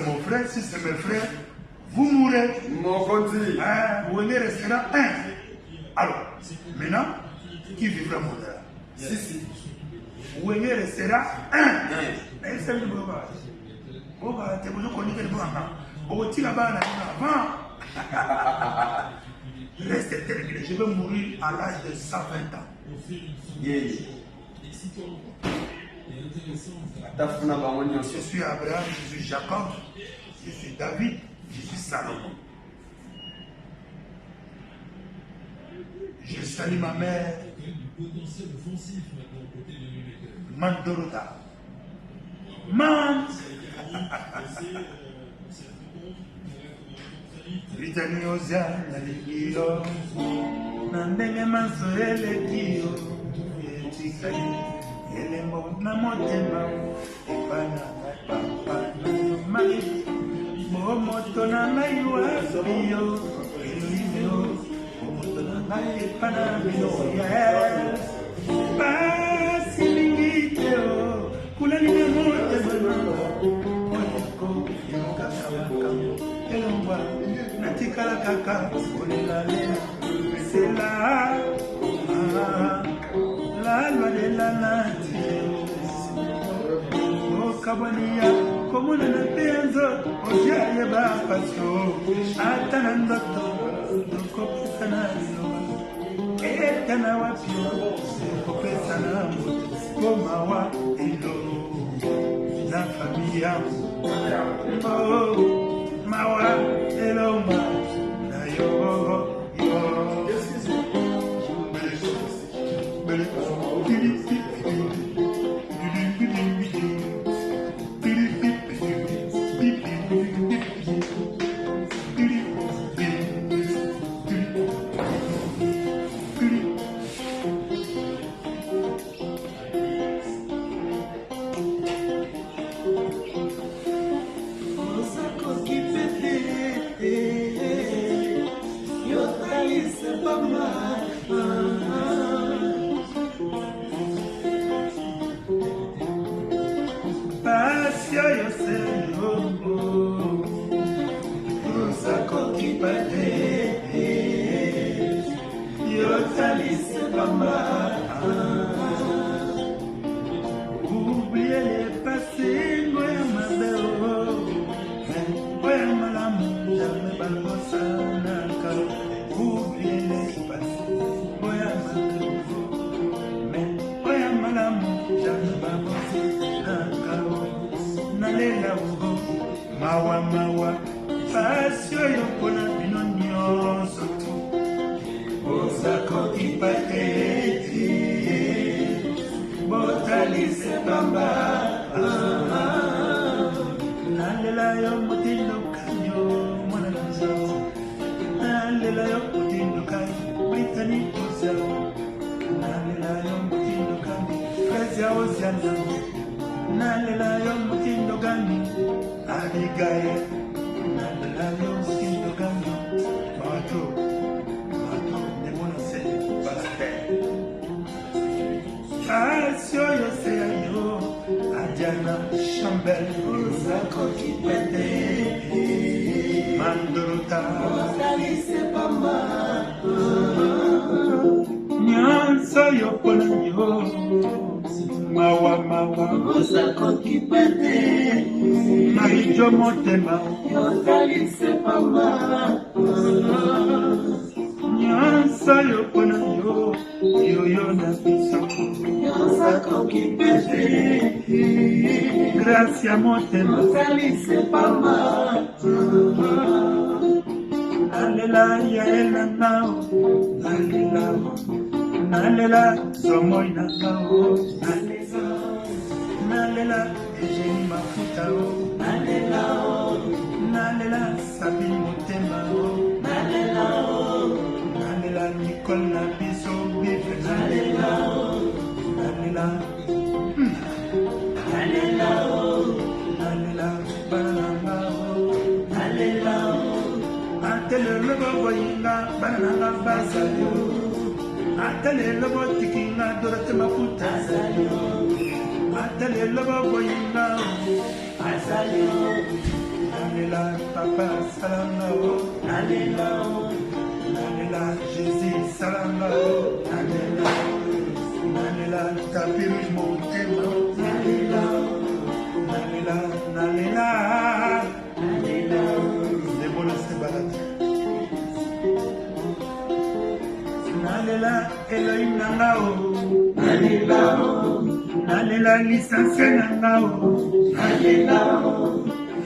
c'est mon frère, si c'est mes frères, vous mourrez. Wenge restera un. Alors, maintenant, qui vivra mourra? Si. Wenge restera un. Et c'est le boba. Boba, tu es connu que le boba. Au Tirabana, avant. Reste terminé. Je vais mourir à l'âge de 120 ans. Je suis Abraham, je suis Jacob, je suis David, je suis Salomon. Je salue ma mère, Mandorota. Ritanioza nalikio nandenge masoelekio etikali elembo na motema epana papa mai moto na ngai wasio eluimio moto na ngai epana biloya pasi mingiteo kulalinga motema natikala kaka c'est là la loi de la nature okabwania komuna na penzo ojaye ba pasio atana ndoto dokopesa na liloba etana wapio kopesa na moto komawa ilo na familia mawa eloma na yo mawa pasio yopona bino nyonso tu ozakoki pateti botalise bamba nalela yo motindo kanyo mwana nzo nalela yo motindo kanyo britani kuza nalela yo motindo kanyo kazi ya oziana nalela yo motindo kanyo Abigail, Nandalayo, Motindo Gami, Mato, Nemonose, Balater. Asio Yoseayo, Adjana, Chambel, Zakoti Pete, Mandorota, Salise Pama, Nyanso Yoponayo. Mawa Zakoti Pete Marijo Motema Yosalise Pama Nyansa Yopona Yo na Bisako Zakoti Pete Gracia Motema Yosalise Pama Nalela Yaela Nao Nalela Nalela Somoina Nao Nalela Eugénie Mafuta Nalela Sabi Motema Nalela Nicole Nabiso Bife Nalela Bananga Atele Lobo Boyinga Bananga Basayo Atele Lobo Tikinga Dorate Mafuta Atele Lobo Boyinga Asayo nalela Jésus salanga nalela tapis motema nalela debola sebalata nalela Elohim nangao nalela lisanse nangao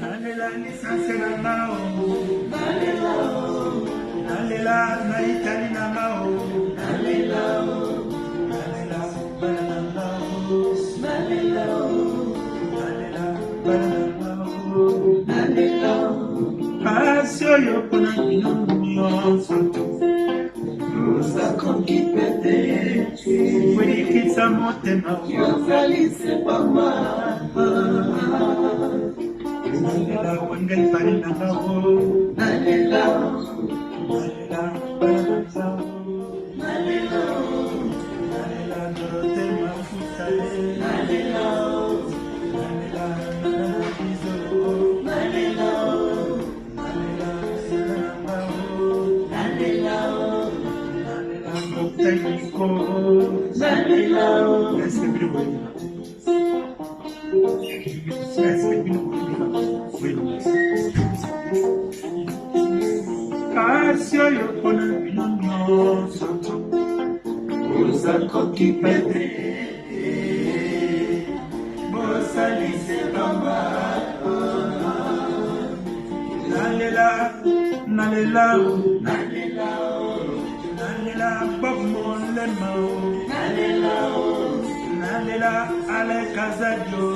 nalela lisanse nangao nalela na Itali nangao nalela bana nangao pasio yopona nyonso Usakoki pete wikisa motema yozalise pama nalela wengel pari nangao nalela bana nangao nalela dorote mafuta nalela bizo nalela Técnico, est-ce que vous voyez? Est-ce que vous voyez? Pasio yopona nyonso usakoki pete bosalise pamba nalela nalela Bob Molema nalela Ale Kazadio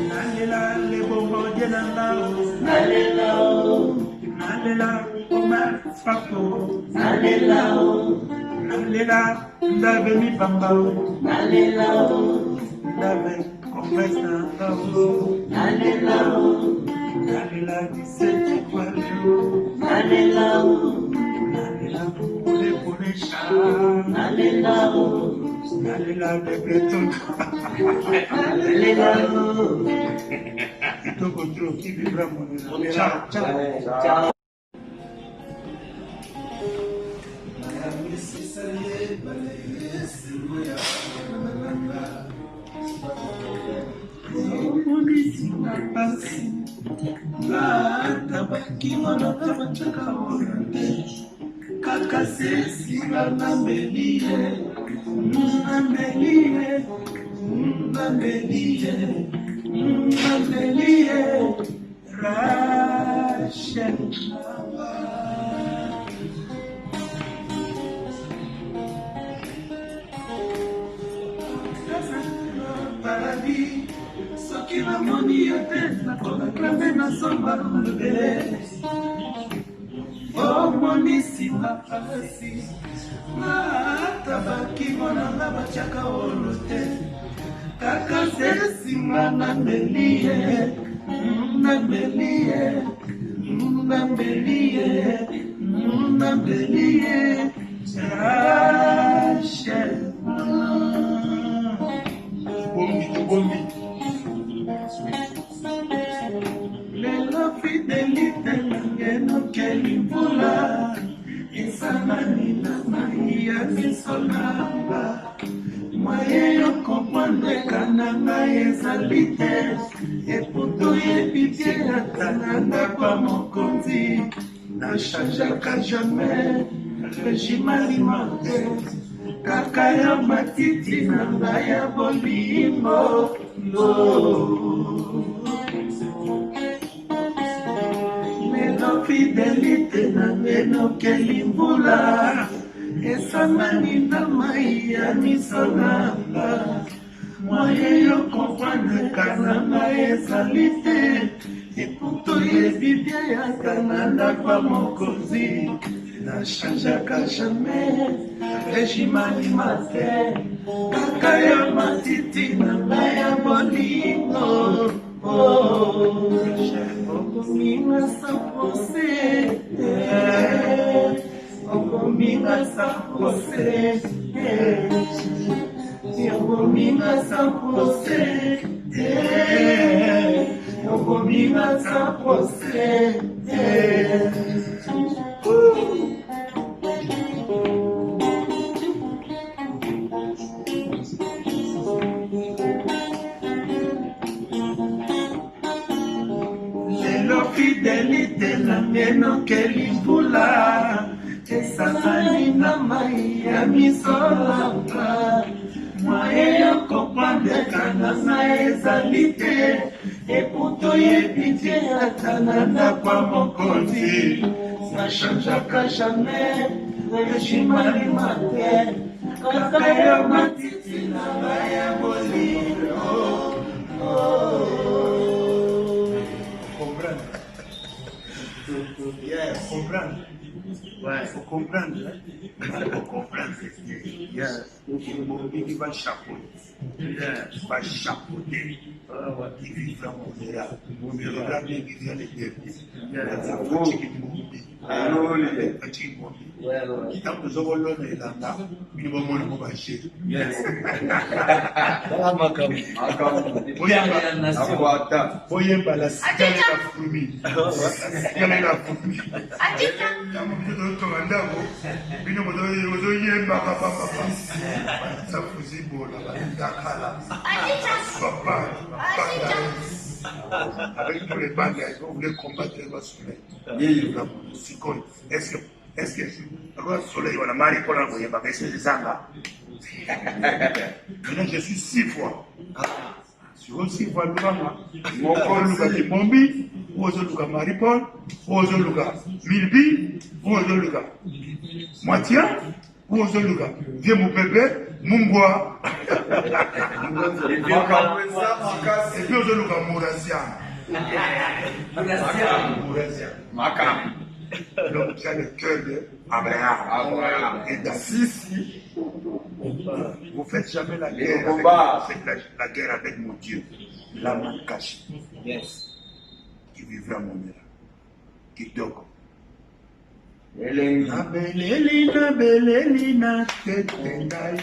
nalela Lebongo Dienangao nalela Omar Fako nalela Ndave Mipambao Ndave Congrès Nangao nalela 17 étoiles nalela de Breton Toko tro qui vivra mon ciao Kaka sesi namelie Rachel paradis soki namoni yo te nakonaklame nasomba lobele omonisi mapasi natabaki monanga batiaka olo te kaka sesinga namelie Rachel bombi lelo fidelite nangenokeli mvula esanani na mai ya miso nanga mwaye yo kompondeka na ngai ezali te eputu yebibie atananga kwa mokonzi nachangeaka jamais régime alimentaire kaka ya matiti na ngai ya bolingo lelo fidelite na ngenokeli mvula esanani na mai ya miso nanga mwaye yo kompondeka na ngai ezali te eputu yebibie atananga kwa mokonzi nachangeaka jamais régime alimentaire kaka ya matiti na ngai ya bolingo okominga sapose okominga sapose okominga sapose Kobima sans procès. Fidélité na mieno kelibula esasani na mai ya misolanga mwaye ya kopandekana na ezali te eputo yebitie atananda kwa mokonzi sachanjaka jamais rejimalima te kaka ya matiti na baya bolio. Yes, comprendre. Ouais, faut comprendre. Il faut comprendre. Yes. Il va chapeauter. Il va chapeauter. Il vivra mon miracle. Mon miracle, il vivra les derniers. Il y a sa faute qui est avec tous les bagages, on voulait combattre le soleil. Est-ce que le soleil, on a marié pour l'envoyer, parce que c'est Zanga. Maintenant, je suis 6 fois. Sur 6 fois, mon corps, le Bombi, le Maripol, le Milbi, le Moitia, le Vieux mon bébé, Mungwa. Et puis, le Mourasia. Donc, tu as le cœur d'Abraham. Et d'Assisi, vous ne faites jamais la guerre la guerre avec mon Dieu. La main cachée. Yes. Qui vivra mon miracle. Qui dort. Na beleli na tetendai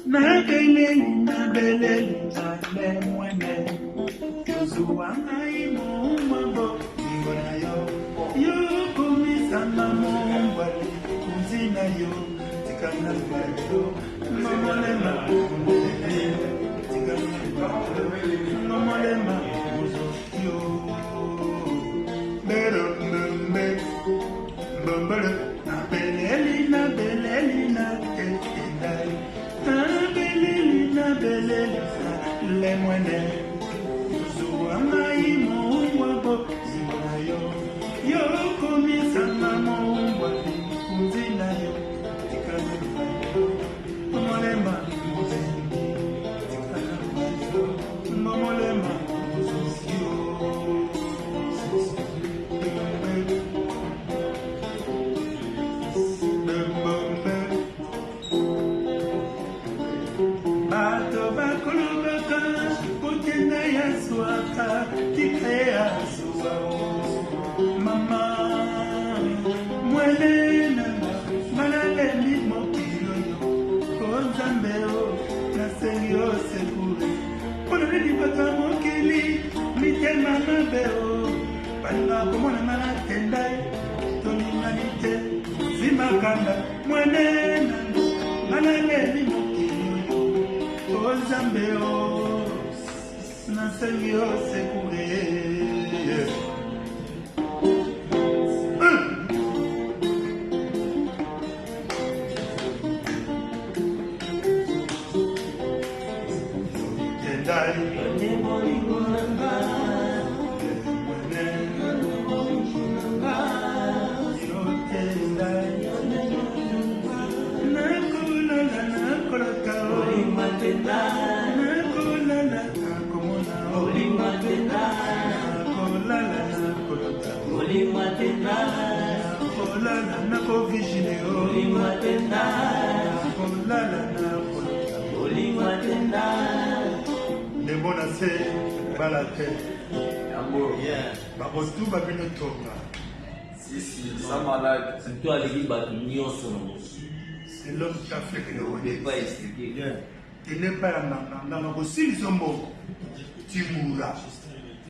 na beleli na lemwene Joshua ngai mumbo ngona yo kumisana mumbo kuzina yo tikana bayo mamalema tikana bayo mamalema yo bero mbe na beleli na tetendai na beleli na lemwene Joshua ngai mumbo ngona yo kumisana mumbo kuzina yo tikana bayo mamalema tikana bayo mamalema c'est l'homme qui a fait que le rôle n'est pas expliqué. Il n'est pas là, aussi, ils sont morts. Tu mourras.